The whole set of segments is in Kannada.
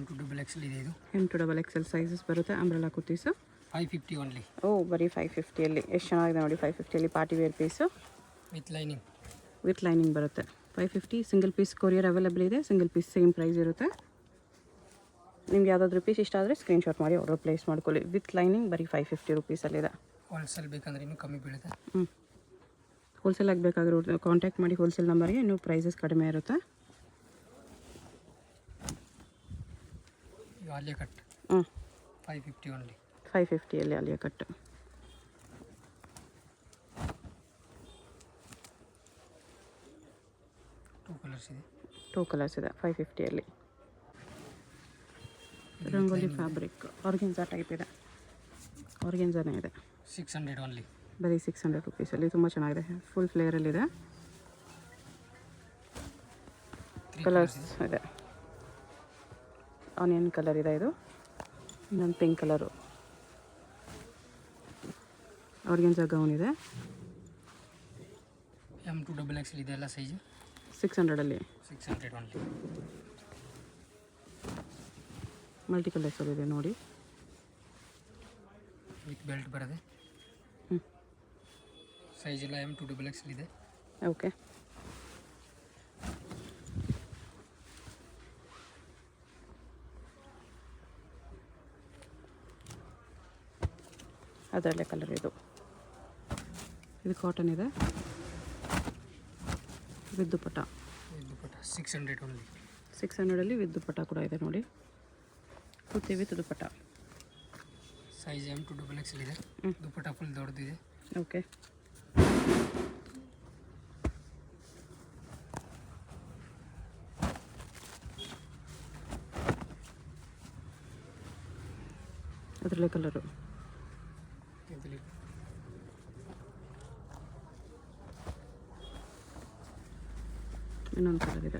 M2 XXL ಇದೆ ಇದು. M2 XXL ಸೈಜಸ್ ಬರುತ್ತೆ. Umbrella kurtis 550 only. ಓ ಬರೀ 550ಅಲ್ಲಿ ಎಷ್ಟು ಚೆನ್ನಾಗಿದೆ ನೋಡಿ. 550ಅಲ್ಲಿ party wear piece with lining ಬರುತ್ತೆ. 550 ಸಿಂಗಲ್ ಪೀಸ್ ಕೊರಿಯರ್ ಅವೈಲೇಬಲ್ ಇದೆ. ಸಿಂಗಲ್ ಪೀಸ್ ಸೇಮ್ ಪ್ರೈಸ್ ಇರುತ್ತೆ. ನಿಮ್ಗೆ ಯಾವುದಾದ್ರೂ ಪೀಸ್ ಇಷ್ಟ ಆದರೆ ಸ್ಕ್ರೀನ್ಶಾಟ್ ಮಾಡಿ ಆರ್ಡರ್ ಪ್ಲೇಸ್ ಮಾಡ್ಕೊಳ್ಳಿ. ವಿತ್ ಲೈನಿಂಗ್ ಬರೀ 550 ರುಪೀಸಲ್ಲಿದೆ. ಹೋಲ್ಸೇಲ್ ಬೇಕಂದ್ರೆ ಇನ್ನೂ ಕಮ್ಮಿ ಬೀಳುತ್ತೆ. ಹೋಲ್ಸೇಲ್ ಆಗಬೇಕಾಗಿರೋ ಕಾಂಟ್ಯಾಕ್ಟ್ ಮಾಡಿ. ಹೋಲ್ಸೇಲ್ ನಂಬರ್ಗೆ ಇನ್ನೂ ಪ್ರೈಸಸ್ ಕಡಿಮೆ ಇರುತ್ತೆ. Alia cut 550 only. 550ಅಲ್ಲಿ ಆಲಿಯಾ ಕಟ್. ಟೂ ಕಲರ್ಸ್ ಇದೆ 550ಅಲ್ಲಿ. ರಂಗೋಲಿ ಫ್ಯಾಬ್ರಿಕ್ ಆರ್ಗೆನ್ಜಾ ಟೈಪ್ ಇದೆ. ಆರ್ಗೆನ್ಜಾನೇ ಇದೆ. 600 ಓನ್ಲಿ. ಬರೀ 600 ರುಪೀಸಲ್ಲಿ ತುಂಬ ಚೆನ್ನಾಗಿದೆ. ಫುಲ್ ಫ್ಲೇರಲ್ಲಿದೆ. ಕಲರ್ಸ್ ಇದೆ. ಆನಿಯನ್ ಕಲರ್ ಇದೆ ಇದು. ಇನ್ನೊಂದು ಪಿಂಕ್ ಕಲರು. ಆರ್ಗೆನ್ಜಾ ಗೌನ್ ಇದೆ. M2 ಇದೆ ಎಲ್ಲ ಸೈಜು 600ಅಲ್ಲಿ. 600 ಓನ್ಲಿ. ಮಲ್ಟಿ ಕಲರ್ಸಲ್ಲಿ ಇದೆ ನೋಡಿ. ವಿತ್ ಬೆಲ್ಟ್ ಬರುತ್ತೆ. ಸೈಜ್ ಎಲ್ಲ M2 ಇದೆ. ಓಕೆ. ಅದರಲ್ಲೇ ಕಲರ್ ಇದು ಕಾಟನ್ ಇದೆ. With dupatta 600 only. 600ಅಲ್ಲಿ ವಿತ್ ದುಪಟ್ಟ ಕೂಡ ಇದೆ ನೋಡಿ. Kurti with dupatta. Size M2 ಇದೆ. ದುಪಟ್ಟ ಫುಲ್ ದೊಡ್ಡದಿದೆ. ಓಕೆ. ಅದರಲ್ಲೇ ಕಲರು. ಇನ್ನೊಂದು ಕಲರ್ ಇದೆ.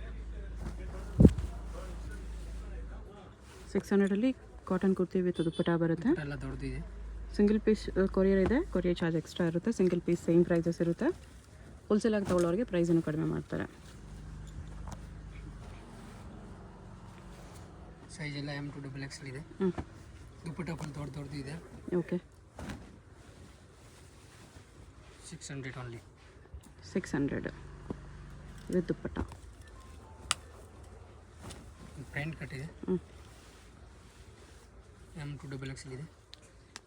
600ಅಲ್ಲಿ ಕಾಟನ್ ಕುರ್ತಿ ವಿತ್ ದುಪಟ್ಟ ಬರುತ್ತೆ. ಎಲ್ಲ ದೊಡ್ಡದಿದೆ. ಸಿಂಗಲ್ ಪೀಸ್ ಕೊರಿಯರ್ ಇದೆ. ಕೊರಿಯರ್ ಚಾರ್ಜ್ ಎಕ್ಸ್ಟ್ರಾ ಇರುತ್ತೆ. ಸಿಂಗಲ್ ಪೀಸ್ ಸೇಮ್ ಪ್ರೈಸಸ್ ಇರುತ್ತೆ. ಹೋಲ್ಸೇಲ್ ಆಗಿ ತೊಗೊಳ್ಳೋರಿಗೆ ಪ್ರೈಸನ್ನು ಕಡಿಮೆ ಮಾಡ್ತಾರೆ. ಸೈಜ್ ಎಲ್ಲ M2 ಇದೆ. ದುಪಟ್ಟ ಫುಲ್ ದೊಡ್ಡದು ಇದೆ. Okay. 600 only. 600 with dupatta. Print cut ಇದೆ. M2 ಇದೆ.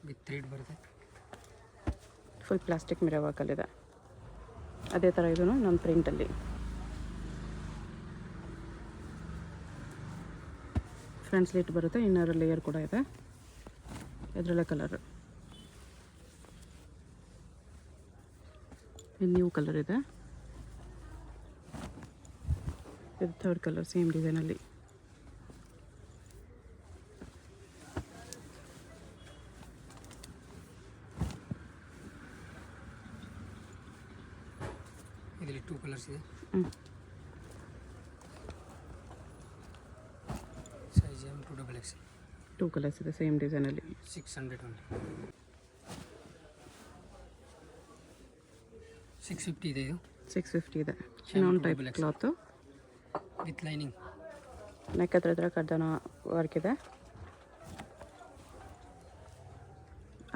ವಿತ್ ಥ್ರೆಡ್ ಬರುತ್ತೆ. ಫುಲ್ ಪ್ಲಾಸ್ಟಿಕ್ ಮಿರರ್ ವರ್ಕಲ್ಲಿದೆ. ಅದೇ ಥರ ಇದೂ ನನ್ನ ಪ್ರಿಂಟಲ್ಲಿ. ಫ್ರಂಟ್ ಸ್ಲಿಟ್ ಬರುತ್ತೆ. ಇನ್ನರ್ ಲೇಯರ್ ಕೂಡ ಇದೆ. ಇದರಲ್ಲೇ ಕಲರ್. ನ್ಯೂ ಕಲರ್ ಇದೆ. ಇದು ಥರ್ಡ್ ಕಲರ್ ಸೇಮ್ ಡಿಸೈನಲ್ಲಿ. ಇದರಲ್ಲಿ 2 ಕಲರ್ಸ್ ಇದೆ. ಸೈಜ್ M2 2 ಕಲರ್ಸ್ ಇದೆ ಸೇಮ್ ಡಿಸೈನಲ್ಲಿ. 600 ಓನ್ಲಿ. 650 ಇದೆ ಇದು. 650 ಇದೆ. Chinon type cloth with lining. Neck ಹತ್ರ ಕಡ್ದಾನ ವರ್ಕ್ ಇದೆ.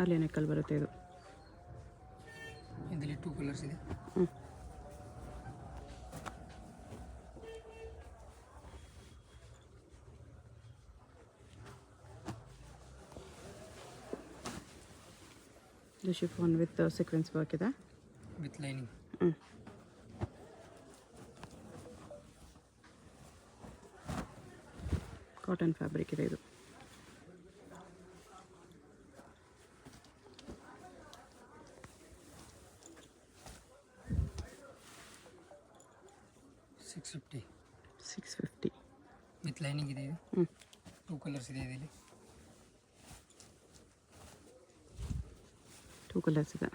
ಅಲ್ಲಿ ನೆಕ್ಕಲ್ಲಿ ಬರುತ್ತೆ ಇದು. ಇದರಲ್ಲಿ 2 ಕಲರ್ಸ್ ಇದೆ. ಇದು ಶಿಫಾನ್ ವಿತ್ ಸೀಕ್ವೆನ್ಸ್ ವರ್ಕ್ ಇದೆ. With lining. ಕಾಟನ್ ಫ್ಯಾಬ್ರಿಕ್ ಇದೆ ಇದು. $650 ವಿತ್ ಲೈನಿಂಗ್ ಇದೆ ಇದು. 2 ಕಲರ್ಸ್ ಇದೆ ಇದರಲ್ಲಿ. 2 ಕಲರ್ಸ್ ಇದೆ.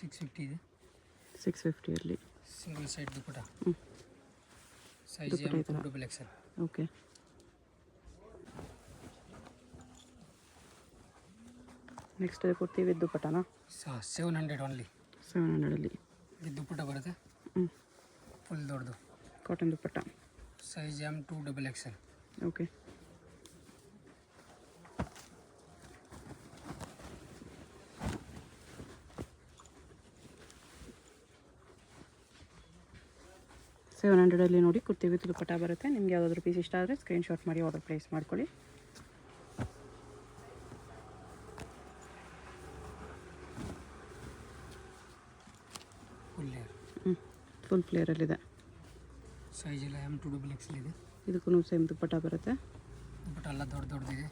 $650 ಇದೆ. 650ಅಲ್ಲಿ single side dupatta. Size M2 okay. Next kurti with ದುಪಟ್ಟನಾ. 700 ಓನ್ಲಿ. 700ಅಲ್ಲಿ ಇದು ದುಪ್ಪಟ್ಟ ಬರುತ್ತೆ ಹ್ಞೂ ಫುಲ್ ದೊಡ್ಡದು. ಕಾಟನ್ ದುಪ್ಪಟ್ಟ. Size M2XXL. ಓಕೆ. $700 ನೋಡಿ ಕುರ್ತಿ ವಿತ್ ದುಪ್ಪಟ್ಟ ಬರುತ್ತೆ. ನಿಮ್ಗೆ ಯಾವುದಾದ್ರೂ ಪೀಸ್ ಇಷ್ಟ ಆದರೆ ಸ್ಕ್ರೀನ್ಶಾಟ್ ಮಾಡಿ ಆರ್ಡರ್ ಪ್ಲೇಸ್ ಮಾಡ್ಕೊಳ್ಳಿ. Full layer. ಫುಲ್ ಫ್ಲೇರಲ್ಲಿದೆ. ಸೈಜ್ ಎಲ್ಲ M2XXL ಇದೆ. ಇದಕ್ಕೂ ಸೇಮ್ ದುಪ್ಪಟ್ಟ ಬರುತ್ತೆ. ದುಪ್ಪಟ್ಟ ಎಲ್ಲ ದೊಡ್ಡದಿದೆ.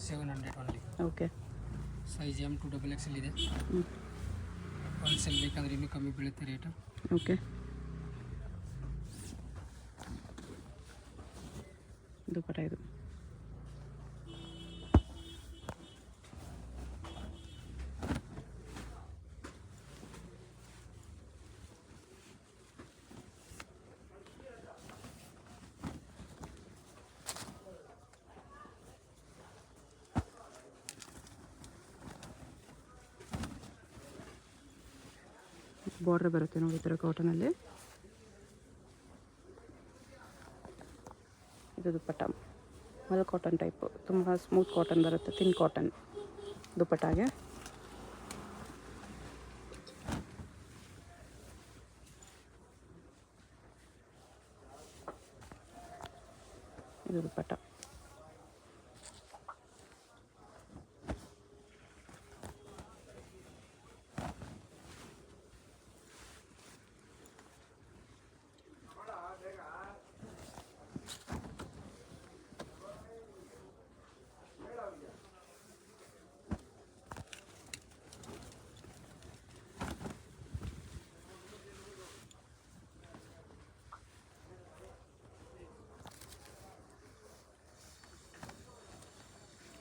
700 ಓನ್ಲಿ. ಓಕೆ. ಸೈಜ್ M2XXL ಇದೆ. ಹೋಲ್ಸೇಲ್ ಬೇಕಂದ್ರೆ ಇನ್ನೂ ಕಮ್ಮಿ ಬೀಳುತ್ತೆ ರೇಟು. ಓಕೆ. ದುಪ್ಪಟ್ಟ ಇದು. ಬಾರ್ಡರ್ ಬರುತ್ತೆ ನೋಡಿ ಈ ಥರ ಕಾಟನಲ್ಲಿ. ಇದು ದುಪ್ಪಟ್ಟ ಮಲ್ ಕಾಟನ್ ಟೈಪು, ತುಂಬ ಸ್ಮೂತ್ ಕಾಟನ್ ಬರುತ್ತೆ, ಥಿನ್ ಕಾಟನ್ ದುಪ್ಪಟ್ಟಾಗೆ. ಇದು ದುಪ್ಪಟ್ಟ.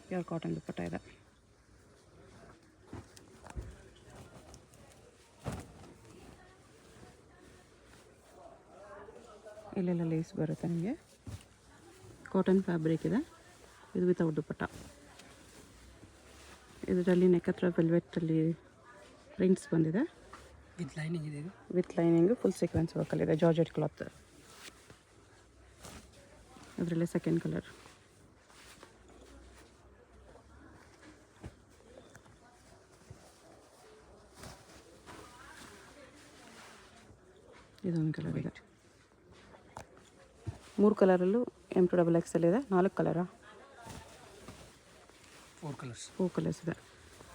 ಪ್ಯೂರ್ ಕಾಟನ್ ದುಪ್ಪಟ್ಟ ಇದೆ. ಇಲ್ಲೆಲ್ಲ ಲೇಸ್ ಬರುತ್ತೆ ನಿಮಗೆ. ಕಾಟನ್ ಫ್ಯಾಬ್ರಿಕ್ ಇದೆ. ಇದು ವಿತೌಟ್ ದುಪ್ಪಟ್ಟ. ಇದರಲ್ಲಿ ನೆಕ್ ಹತ್ರ ವೆಲ್ವೆಟ್ಟಲ್ಲಿ ಪ್ರಿಂಟ್ಸ್ ಬಂದಿದೆ. ವಿತ್ ಲೈನಿಂಗ್ ಇದೆ. ವಿತ್ ಲೈನಿಂಗು ಫುಲ್ ಸೀಕ್ವೆನ್ಸ್ ವರ್ಕಲ್ಲಿದೆ. Georgette cloth. ಅದರಲ್ಲೇ ಸೆಕೆಂಡ್ ಕಲರ್. ಇದೊಂದು ಕಲರ್ ಇದೆ. 3 ಕಲರಲ್ಲೂ M2XXL ಇದೆ. 4 ಕಲರಾ? 4 ಕಲರ್ಸ್. 4 ಕಲರ್ಸ್ ಇದೆ.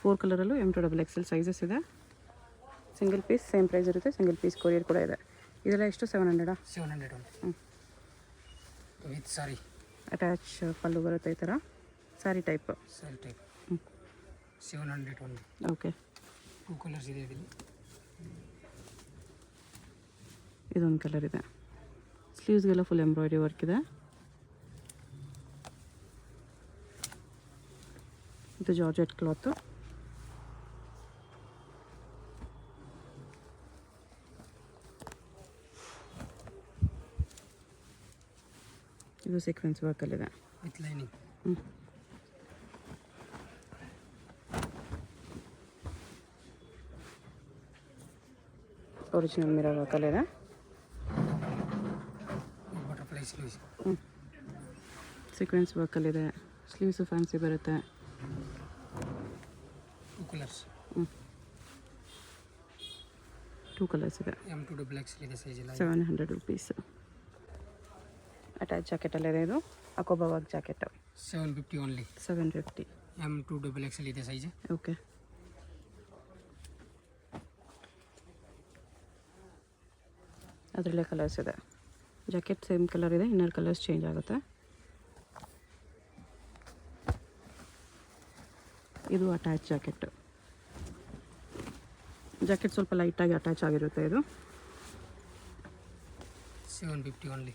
4 ಕಲರಲ್ಲೂ M2XXL ಸೈಜಸ್ ಇದೆ. ಸಿಂಗಲ್ ಪೀಸ್ ಸೇಮ್ ಪ್ರೈಸ್ ಇರುತ್ತೆ. ಸಿಂಗಲ್ ಪೀಸ್ ಕೊರಿಯರ್ ಕೂಡ ಇದೆ. ಇದೆಲ್ಲ ಎಷ್ಟು? 700? 700 ಓನ್ಲಿ. ವಿತ್ ಸಾರಿ ಅಟ್ಯಾಚ್ ಪಲ್ಲು ಬರುತ್ತೆ ಈ ಥರ sari type. 700 only. Okay. 2 colours ಇದೆ ಇದರಲ್ಲಿ. ಇದೊಂದು ಕಲರ್ ಇದೆ. ಸ್ಲೀವ್ಸ್ಗೆಲ್ಲ ಫುಲ್ ಎಂಬ್ರಾಯ್ಡ್ರಿ ವರ್ಕ್ ಇದೆ. ಇದು ಜಾರ್ಜೆಟ್ ಕ್ಲಾತು. ಇದು ಸೀಕ್ವೆನ್ಸ್ ವರ್ಕಲ್ಲಿದೆ ವಿತ್ ಲೈನಿಂಗ್. ಒರಿಜಿನಲ್ ಮಿರರ್ ವರ್ಕಲ್ಲಿದೆ. Butterfly sleeves. ಸೀಕ್ವೆನ್ಸ್ ವರ್ಕಲ್ಲಿದೆ. ಸ್ಲೀವ್ಸು ಫ್ಯಾನ್ಸಿ ಬರುತ್ತೆ. 2 ಕಲರ್ಸ್. 2 ಕಲರ್ಸ್ ಇದೆ. M2XXL ಇದೆ. ಸೈಜ್ ಎಲ್ಲ $700. ಅಟ್ಯಾಚ್ ಜಾಕೆಟಲ್ಲೇ ಇದೆ. ಇದು ಅಕೋಬಾ ವರ್ಕ್ ಜಾಕೆಟ್. 750 ಓನ್ಲಿ. 750. M2XXL ಇದೆ ಸೈಜ್. ಓಕೆ. ಅದರಲ್ಲೇ ಕಲರ್ಸ್ ಇದೆ. ಜಾಕೆಟ್ ಸೇಮ್ ಕಲರ್ ಇದೆ. ಇನ್ನರ್ ಕಲರ್ಸ್ ಚೇಂಜ್ ಆಗುತ್ತೆ. ಇದು ಅಟ್ಯಾಚ್ ಜಾಕೆಟ್. ಜಾಕೆಟ್ ಸ್ವಲ್ಪ ಲೈಟಾಗಿ ಅಟ್ಯಾಚ್ ಆಗಿರುತ್ತೆ. ಇದು 750 ಓನ್ಲಿ.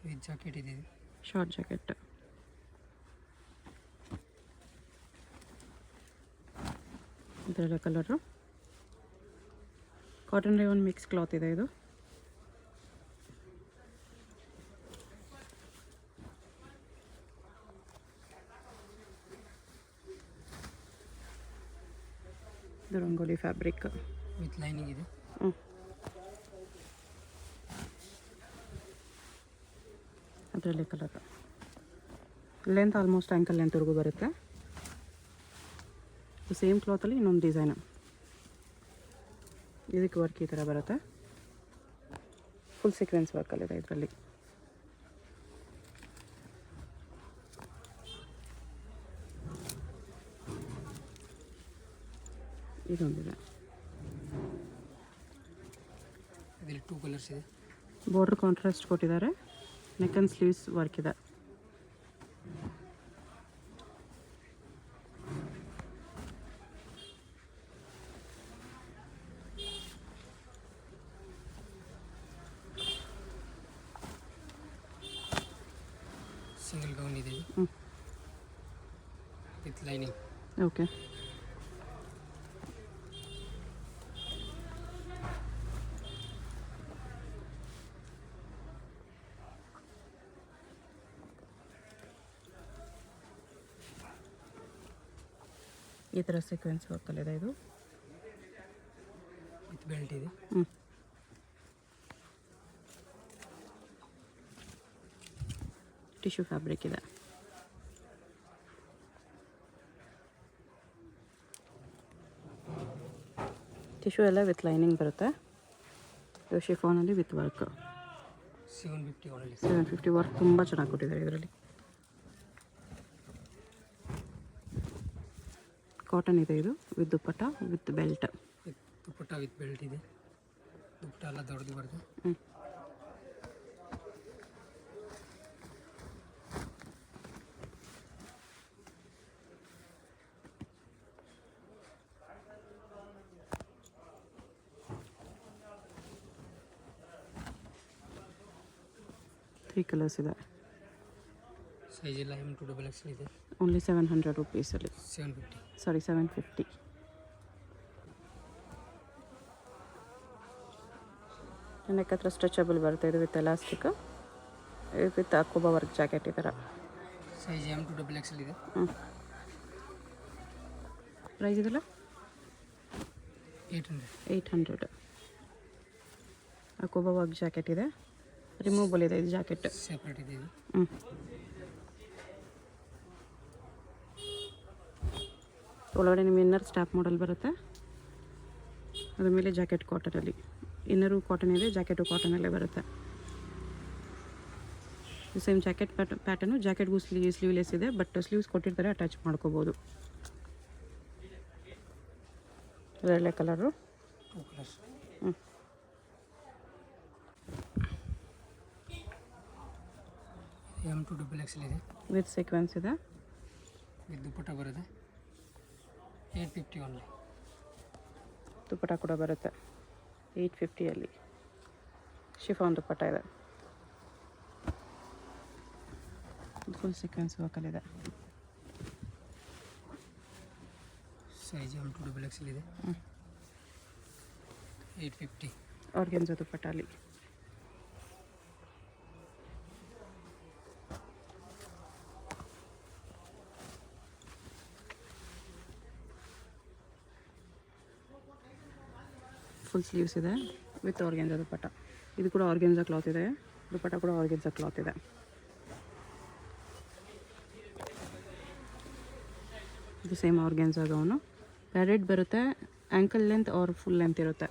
ವಿತ್ ಜಾಕೆಟ್ ಇದೆ. Short jacket. ಇದೆಲ್ಲ colour. Cotton rayon mix cloth ಇದೆ ಇದು. ಇದು ರಂಗೋಲಿ ಫ್ಯಾಬ್ರಿಕ್. ವಿತ್ ಲೈನಿಂಗ್ ಇದೆ. ಹ್ಞೂ, ಅದರಲ್ಲಿ ಕಲರ್. ಲೆಂತ್ ಆಲ್ಮೋಸ್ಟ್ ಆ್ಯಂಕಲ್ ಲೆಂತ್ವರೆಗೂ ಬರುತ್ತೆ. ಸೇಮ್ ಕ್ಲಾತಲ್ಲಿ ಇನ್ನೊಂದು ಡಿಸೈನು. ಇದಕ್ಕೆ ವರ್ಕ್ ಈ ಥರ ಬರುತ್ತೆ. ಫುಲ್ ಸೀಕ್ವೆನ್ಸ್ ವರ್ಕಲ್ಲಿದೆ ಇದರಲ್ಲಿ. ಇದೊಂದಿದೆ. ಇದರಲ್ಲಿ 2 ಕಲರ್ಸ್ ಇದೆ. ಬಾರ್ಡರ್ ಕಾಂಟ್ರಾಸ್ಟ್ ಕೊಟ್ಟಿದ್ದಾರೆ. ನೆಕ್ ಆ್ಯಂಡ್ ಸ್ಲೀವ್ಸ್ ವರ್ಕ್ ಇದೆ. ಸಿಂಗಲ್ ಗೌನ್ ಇದೆ ವಿತ್ ಲೈನಿಂಗ್. ಓಕೆ, ಈ ಥರ ಸೀಕ್ವೆನ್ಸ್ ವರ್ಕಲ್ಲಿದೆ ಇದು. ವಿತ್ ಬೆಲ್ಟ್ ಇದೆ. ಟಿಶ್ಯೂ ಫ್ಯಾಬ್ರಿಕ್ ಇದೆ. ಟಿಶ್ಯೂ ಎಲ್ಲ ವಿತ್ ಲೈನಿಂಗ್ ಬರುತ್ತೆ. ಇದು ಶಿಫಾನಲ್ಲಿ ವಿತ್ ವರ್ಕ್. 750 ಓನ್ಲಿ. 750 ವರ್ಕ್ ತುಂಬ ಚೆನ್ನಾಗಿ ಕೊಟ್ಟಿದ್ದಾರೆ ಇದರಲ್ಲಿ. ಕಾಟನ್ ಇದೆ ಇದು, with dupatta with belt. With dupatta with belt ಇದೆ. ದುಪ್ಪಟ್ಟ ಎಲ್ಲ ದೊಡ್ಡದು ಬರುತ್ತೆ. ಹ್ಞೂ, ತ್ರೀ ಕಲರ್ಸ್ ಇದೆ. ಸೈಜ್ ಎಲ್ಲ M2 XXL ಇದೆ. ಓನ್ಲಿ 700 ರುಪೀಸಲ್ಲಿ. 750. ಸಾರಿ 750. ನೆಕ್ ಹತ್ರ ಸ್ಟ್ರೆಚಬಲ್ ಬರುತ್ತೆ ಇದು, ವಿತ್ ಎಲಾಸ್ಟಿಕ್, ವಿತ್ ಅಕೋಬಾ ವರ್ಕ್ ಜಾಕೆಟ್ ಈ ಥರ. ಸೈಜ್ M2 XXL ಇದೆ. ಹ್ಞೂ, ಪ್ರೈಸ್ ಇದೆಲ್ಲ 800. 800. ಅಕೋಬಾ ವರ್ಕ್ ಜಾಕೆಟ್ ಇದೆ, ರಿಮೂವಬಲ್ ಇದೆ ಇದು ಜಾಕೆಟ್. ಸೆಪ್ರೇಟ್ ಇದೆ ಇದು. ಹ್ಞೂ, ಒಳಗಡೆ ನಿಮ್ಮ ಇನ್ನರ್ ಸ್ಟ್ಯಾಪ್ ಮಾಡಲ್ ಬರುತ್ತೆ. ಅದ್ರ ಮೇಲೆ ಜಾಕೆಟ್ ಕಾಟನಲ್ಲಿ, ಇನ್ನರು ಕಾಟನ್ ಇದೆ, ಜಾಕೆಟು ಕಾಟನಲ್ಲೇ ಬರುತ್ತೆ. ಸೇಮ್ ಜಾಕೆಟ್ ಪ್ಯಾಟರ್ನು, ಜಾಕೆಟ್ಗೂ ಸ್ಲೀವ್ಲೆಸ್ ಇದೆ, ಬಟ್ ಸ್ಲೀವ್ಸ್ ಕೊಟ್ಟಿರ್ತಾರೆ, ಅಟ್ಯಾಚ್ ಮಾಡ್ಕೋಬೋದು. ಒಳ್ಳೆ ಕಲರು. 2 ಕಲರ್ಸ್. ಹ್ಞೂ, M2 XXL ಇದೆ. ವಿತ್ ಸೀಕ್ವೆನ್ಸ್ ಇದೆ. ವಿತ್ ದುಪ್ಪಟ್ಟ ಬರುತ್ತೆ. 850 ಓನ್ಲಿ. ದುಪ್ಪಟ್ಟ ಕೂಡ ಬರುತ್ತೆ 850ಅಲ್ಲಿ. ಶಿಫಾನ್ ದುಪ್ಪಟ್ಟ ಇದೆ, ಫುಲ್ ಸೀಕ್ವೆನ್ಸ್ ವರ್ಕಲ್ಲಿದೆ. ಸೈಜ್ M2 XXL ಇದೆ. 850. ಆರ್ಗೆನ್ಜಾ ದುಪ್ಪಟ್ಟ ಅಲ್ಲಿ. ಫುಲ್ ಸ್ಲೀವ್ಸ್ ಇದೆ ವಿತ್ ಆರ್ಗೆನ್ಜಾ ದುಪ್ಪಟ್ಟ. ಇದು ಕೂಡ ಆರ್ಗೆನ್ಜಾ ಕ್ಲಾತ್ ಇದೆ, ದುಪ್ಪಟ್ಟ ಕೂಡ ಆರ್ಗೆನ್ಜಾ ಕ್ಲಾತ್ ಇದೆ. ಇದು ಸೇಮ್ ಆರ್ಗೆನ್ಜಾ ಗೌನು. ಪ್ಯಾಡೆಡ್ ಬರುತ್ತೆ, ankle length or full length ಇರುತ್ತೆ.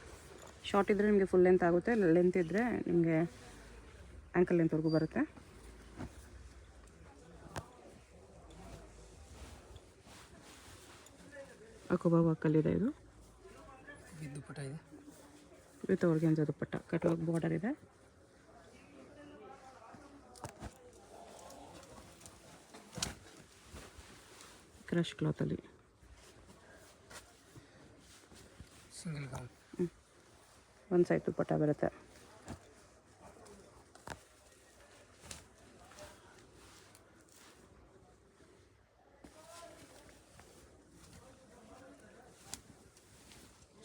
ಶಾರ್ಟ್ ಇದ್ದರೆ ನಿಮಗೆ ಫುಲ್ ಲೆಂತ್ ಆಗುತ್ತೆ, ಲೆಂತ್ ಇದ್ದರೆ ನಿಮಗೆ ಆ್ಯಂಕಲ್ ಲೆಂತ್ವರೆಗೂ ಬರುತ್ತೆ. ಅಕೋಬಾ ವರ್ಕಲ್ಲಿದೆ ಇದು. ವಿತ್ ದುಪ್ಪಟ್ಟ ಇದೆ. With organza dupatta, cut work border ಇದೆ. ಕ್ರಶ್ ಕ್ಲಾತಲ್ಲಿ. Single gown. ಒಂದು ಸೈಡ್ ದುಪ್ಪಟ್ಟ ಬರುತ್ತೆ.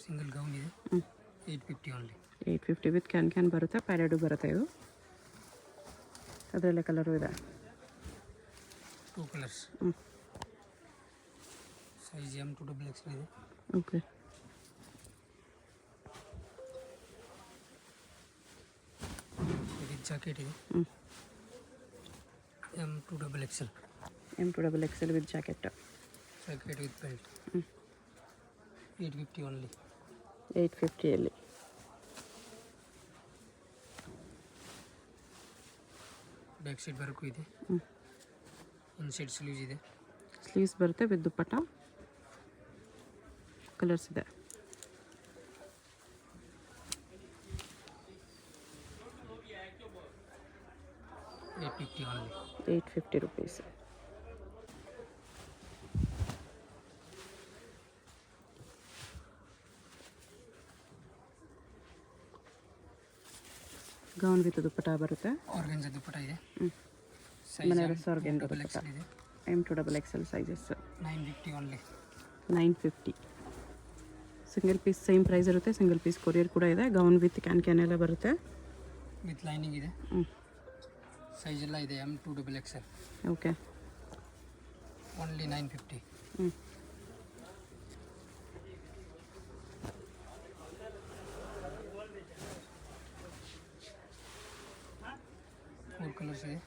ಸಿಂಗಲ್ ಗೌನ್ ಇದೆ. 850 ಓನ್ಲಿ. 850 ವಿತ್ ಕ್ಯಾನ್ ಬರುತ್ತೆ, ಪ್ಯಾಡೆಡು ಬರುತ್ತೆ ಇದು. ಅದರಲ್ಲೇ ಕಲರು ಇದೆ. 2 ಕಲರ್ಸ್. ಸೈಜ್ M2 XXL ಇದೆ. ಓಕೆ, ಜಾಕೆಟ್ ಇದೆ. M2 XL. M2 XL with jacket. Jacket with belt. 850 only. 850 back side work ಇದೆ. ಇನ್ಸೈಡ್ ಸ್ಲೀವ್ಸ್ ಇದೆ. ಸ್ಲೀವ್ಸ್ ಬರುತ್ತೆ ವಿತ್ ದುಪ್ಪಟ್ಟ. ಕಲರ್ಸ್ ಇದೆ. 850 ಓನ್ಲಿ. 850 rupees. ಗೌನ್ ವಿತ್ ದುಪ್ಪಟ್ಟ ಬರುತ್ತೆ. ಆರ್ಗನ್ಜಾ ದುಪ್ಪಟ್ಟ ಇದೆ. ಬನಾರಸ್ ಆರ್ಗನ್ ದುಪ್ಪಟ್ಟ. XL ಇದೆ. M2 XL sizes. 950 only. 950. Single piece same price ಇರುತ್ತೆ. ಸಿಂಗಲ್ ಪೀಸ್ ಕೊರಿಯರ್ ಕೂಡ ಇದೆ. ಗೌನ್ ವಿತ್ ಕ್ಯಾನ್ ಎಲ್ಲ ಬರುತ್ತೆ. ವಿತ್ ಲೈನಿಂಗ್ ಇದೆ. ಸೈಜ್ ಎಲ್ಲ ಇದೆ. M2 XL. Okay. Only 950. Four colours ಇದೆ.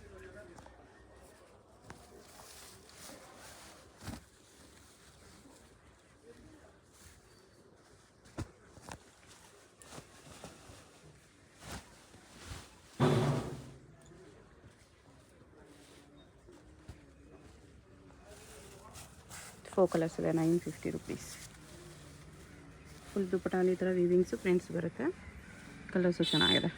ಫೋರ್ ಕಲರ್ಸ್ ಇದೆ. 950 rupees. ಫುಲ್ ದುಪ್ಪಟ್ಟಲ್ಲಿ ಈ ಥರ ವೀವಿಂಗ್ಸು ಪ್ರಿಂಟ್ಸ್ ಬರುತ್ತೆ. ಕಲರ್ಸು ಚೆನ್ನಾಗಿದೆ.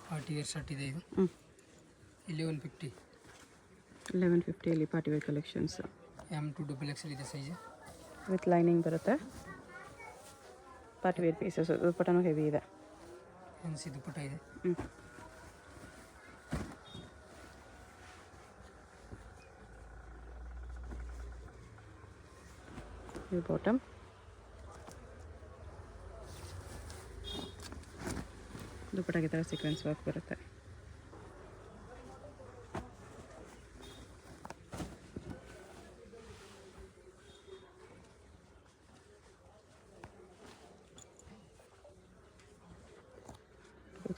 ಪಾರ್ಟಿ ವೇರ್ ಶರ್ಟ್ ಇದೆ ಇದು. 1150. 1150 party wear collections. M2 XL ಇದೆ ಸೈಜ್. ವಿತ್ ಲೈನಿಂಗ್ ಬರುತ್ತೆ. Party wear pieces. ದುಪ್ಪಟ್ಟನೂ ಹೆವಿ ಇದೆ. NC ದುಪ್ಪಟ್ಟ ಇದೆ. ಈ ಬಾಟಮ್. ದುಪ್ಪಟ್ಟಾಗಿ ಥರ ಸೀಕ್ವೆನ್ಸ್ ವರ್ಕ್ ಬರುತ್ತೆ.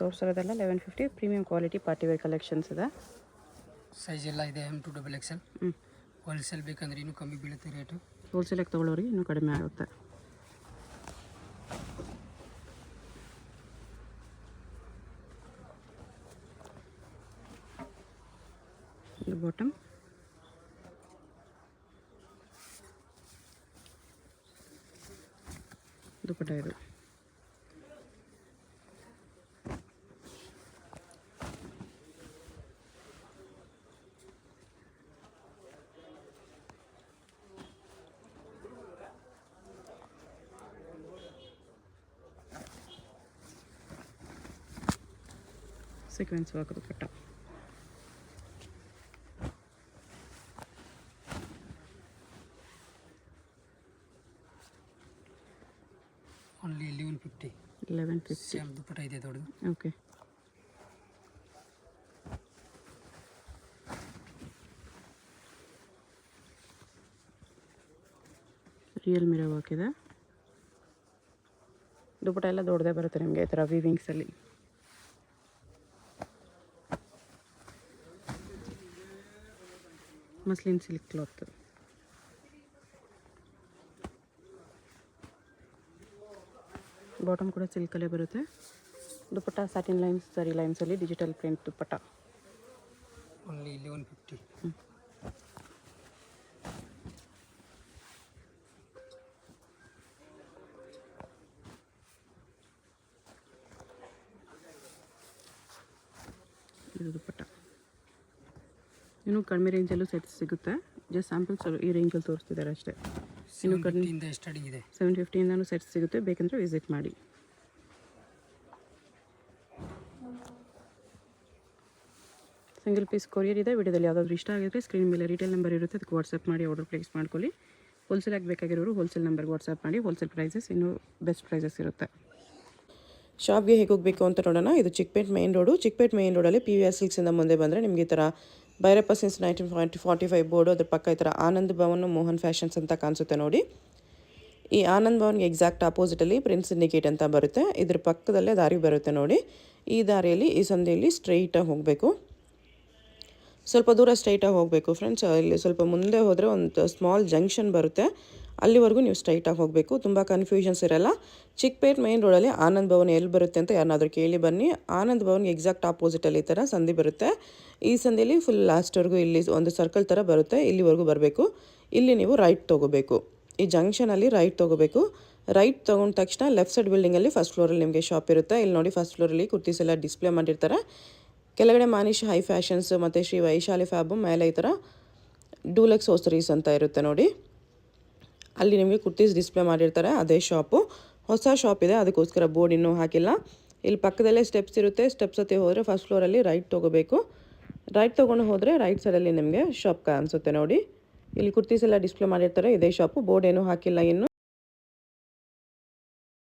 ತೋರಿಸಿರೋದೆಲ್ಲ 1150 premium quality party wear collections ಇದೆ. ಸೈಜ್ ಎಲ್ಲ ಇದೆ. M2 XL. ಹೋಲ್ಸೇಲ್ ಬೇಕಂದ್ರೆ ಇನ್ನೂ ಕಮ್ಮಿ ಬೀಳುತ್ತೆ ರೇಟು. ಹೋಲ್ಸೇಲಾಗಿ ತೊಗೊಳ್ಳೋರಿಗೆ ಇನ್ನೂ ಕಡಿಮೆ ಆಗುತ್ತೆ. ಇದು ಬಾಟಮ್. ದುಪ್ಪಟ್ಟ ಇದು. ಸೀಕ್ವೆನ್ಸ್ ವರ್ಕ್ ದುಪ್ಪಟ್ಟ. ಓನ್ಲಿ 1150. 1150. ಸೇಮ್ ದುಪ್ಪಟ್ಟ ಇದೆ ದೊಡ್ಡದು. ಓಕೆ. ರಿಯಲ್ ಮಿರರ್ ವರ್ಕ್ ಇದೆ. ದುಪ್ಪಟ್ಟ ಎಲ್ಲ ದೊಡ್ಡದೇ ಬರುತ್ತೆ ನಿಮಗೆ ಈ ಥರ ವೀವಿಂಗ್ಸಲ್ಲಿ. Muslin silk cloth. ಬಾಟಮ್ ಕೂಡ ಸಿಲ್ಕಲ್ಲೇ ಬರುತ್ತೆ. ದುಪ್ಪಟ್ಟ ಸ್ಯಾಟಿನ್ ಲೈನ್ಸ್ ಸರಿ ಲೈನ್ಸಲ್ಲಿ ಡಿಜಿಟಲ್ ಪ್ರಿಂಟ್ ದುಪ್ಪಟ್ಟ. ಓನ್ಲಿ 1150. ಇದು ದುಪ್ಪಟ್ಟ. ಇನ್ನೂ ಕಡಿಮೆ ರೇಂಜಲ್ಲೂ ಸೆಟ್ಸ್ ಸಿಗುತ್ತೆ. ಜಸ್ಟ್ ಸ್ಯಾಂಪಲ್ಸ್ ಈ ರೇಂಜಲ್ಲಿ ತೋರಿಸ್ತಿದ್ದಾರೆ ಅಷ್ಟೇ. ಇನ್ನು ಕಡಿಮೆ ಸ್ಟಾರ್ಟಿಂಗ್ ಇದೆ. 750ಇಂದನೂ ಸೆಟ್ಸ್ ಸಿಗುತ್ತೆ. ಬೇಕಂದರೆ ವಿಸಿಟ್ ಮಾಡಿ. ಸಿಂಗಲ್ ಪೀಸ್ ಕೊರಿಯರ್ ಇದೆ. ವಿಡಿಯೋದಲ್ಲಿ ಯಾವುದಾದ್ರೂ ಇಷ್ಟ ಆಗಿದ್ರೆ ಸ್ಕ್ರೀನ್ ಮೇಲೆ ರಿಟೇಲ್ ನಂಬರ್ ಇರುತ್ತೆ, ಅದಕ್ಕೆ ವಾಟ್ಸಪ್ ಮಾಡಿ ಆರ್ಡರ್ ಪ್ಲೇಸ್ ಮಾಡ್ಕೊಳ್ಳಿ. ಹೋಲ್ಸೇಲ್ ಆಗಿ ಬೇಕಾಗಿರೋರು ಹೋಲ್ಸೇಲ್ ನಂಬರ್ಗೆ ವಾಟ್ಸಪ್ ಮಾಡಿ. ಹೋಲ್ಸೇಲ್ ಪ್ರೈಸಸ್ ಇನ್ನೂ ಬೆಸ್ಟ್ ಪ್ರೈಸಸ್ ಇರುತ್ತೆ. ಶಾಪ್ಗೆ ಹೇಗೆ ಹೋಗಬೇಕು ಅಂತ ನೋಡೋಣ. ಇದು Chickpet main road. Chickpet main ರೋಡಲ್ಲಿ PVR ಸಿಲ್ಕ್ಸಿಂದ ಮುಂದೆ ಬಂದರೆ ನಿಮಗೆ ಈ ಥರ ಭೈರಪ್ಪ ಸಿನ್ಸ್ 1945 ಬೋರ್ಡು, ಅದ್ರ ಪಕ್ಕ ಈ ಥರ ಆನಂದ್ ಭವನ್ ಮೋಹನ್ ಫ್ಯಾಷನ್ಸ್ ಅಂತ ಕಾಣಿಸುತ್ತೆ ನೋಡಿ. ಈ ಆನಂದ್ ಭವನ್ಗೆ ಎಕ್ಸಾಕ್ಟ್ ಆಪೋಸಿಟಲ್ಲಿ ಪ್ರಿನ್ಸ್ ಸಿಂಡಿಕೇಟ್ ಅಂತ ಬರುತ್ತೆ. ಇದ್ರ ಪಕ್ಕದಲ್ಲೇ ದಾರಿ ಬರುತ್ತೆ ನೋಡಿ. ಈ ದಾರಿಯಲ್ಲಿ ಈ ಸಂಧಿಯಲ್ಲಿ ಸ್ಟ್ರೈಟಾಗಿ ಹೋಗಬೇಕು. ಸ್ವಲ್ಪ ದೂರ ಸ್ಟ್ರೈಟಾಗಿ ಹೋಗಬೇಕು ಫ್ರೆಂಡ್ಸ್. ಇಲ್ಲಿ ಸ್ವಲ್ಪ ಮುಂದೆ ಹೋದರೆ ಒಂದು ಸ್ಮಾಲ್ ಜಂಕ್ಷನ್ ಬರುತ್ತೆ, ಅಲ್ಲಿವರೆಗೂ ನೀವು ಸ್ಟ್ರೈಟಾಗಿ ಹೋಗಬೇಕು. ತುಂಬ ಕನ್ಫ್ಯೂಷನ್ಸ್ ಇರಲ್ಲ. ಚಿಕ್ಕಪೇಟ್ ಮೇನ್ ರೋಡಲ್ಲಿ ಆನಂದ್ ಭವನ್ ಎಲ್ಲಿ ಬರುತ್ತೆ ಅಂತ ಯಾರನ್ನಾದರೂ ಕೇಳಿ ಬನ್ನಿ. ಆನಂದ್ ಭವನ್ಗೆ ಎಕ್ಸಾಕ್ಟ್ ಆಪೋಸಿಟಲ್ಲಿ ಈ ಥರ ಸಂಧಿ ಬರುತ್ತೆ. ಈ ಸಂಧಿಯಲ್ಲಿ ಫುಲ್ ಲಾಸ್ಟ್ವರೆಗೂ ಇಲ್ಲಿ ಒಂದು ಸರ್ಕಲ್ ಥರ ಬರುತ್ತೆ, ಇಲ್ಲಿವರೆಗೂ ಬರಬೇಕು. ಇಲ್ಲಿ ನೀವು ರೈಟ್ ತೊಗೋಬೇಕು. ಈ ಜಂಕ್ಷನಲ್ಲಿ ರೈಟ್ ತೊಗೋಬೇಕು. ರೈಟ್ ತೊಗೊಂಡ ತಕ್ಷಣ ಲೆಫ್ಟ್ ಸೈಡ್ ಬಿಲ್ಡಿಂಗಲ್ಲಿ ಫಸ್ಟ್ ಫ್ಲೋರಲ್ಲಿ ನಿಮಗೆ ಶಾಪ್ ಇರುತ್ತೆ. ಇಲ್ಲಿ ನೋಡಿ ಫಸ್ಟ್ ಫ್ಲೋರಲ್ಲಿ ಕುರ್ತೀಸ್ ಎಲ್ಲ ಡಿಸ್ಪ್ಲೇ ಮಾಡಿರ್ತಾರೆ. ಕೆಳಗಡೆ ಮಾನಿಶ್ ಹೈ ಫ್ಯಾಷನ್ಸ್ ಮತ್ತು ಶ್ರೀ ವೈಶಾಲಿ ಫ್ಯಾಬು, ಮೇಲೆ ಈ ಥರ ಡೂಲಕ್ಸ್ ಹೋಸರೀಸ್ ಅಂತ ಇರುತ್ತೆ ನೋಡಿ. ಅಲ್ಲಿ ನಿಮಗೆ ಕುರ್ತೀಸ್ ಡಿಸ್ಪ್ಲೇ ಮಾಡಿರ್ತಾರೆ, ಅದೇ ಶಾಪು. ಹೊಸ ಶಾಪ್ ಇದೆ, ಅದಕ್ಕೋಸ್ಕರ ಬೋರ್ಡ್ ಇನ್ನೂ ಹಾಕಿಲ್ಲ. ಇಲ್ಲಿ ಪಕ್ಕದಲ್ಲೇ ಸ್ಟೆಪ್ಸ್ ಇರುತ್ತೆ. ಸ್ಟೆಪ್ಸ್ ಹತ್ತಿ ಹೋದರೆ ಫಸ್ಟ್ ಫ್ಲೋರಲ್ಲಿ ರೈಟ್ ತೊಗೋಬೇಕು. ರೈಟ್ ತೊಗೊಂಡು ಹೋದರೆ ರೈಟ್ ಸೈಡಲ್ಲಿ ನಿಮಗೆ ಶಾಪ್ ಕಾಣಿಸುತ್ತೆ ನೋಡಿ. ಇಲ್ಲಿ ಕುರ್ತೀಸ್ ಎಲ್ಲ ಡಿಸ್ಪ್ಲೇ ಮಾಡಿರ್ತಾರೆ, ಇದೇ ಶಾಪು. ಬೋರ್ಡ್ ಏನೂ ಹಾಕಿಲ್ಲ ಇನ್ನು.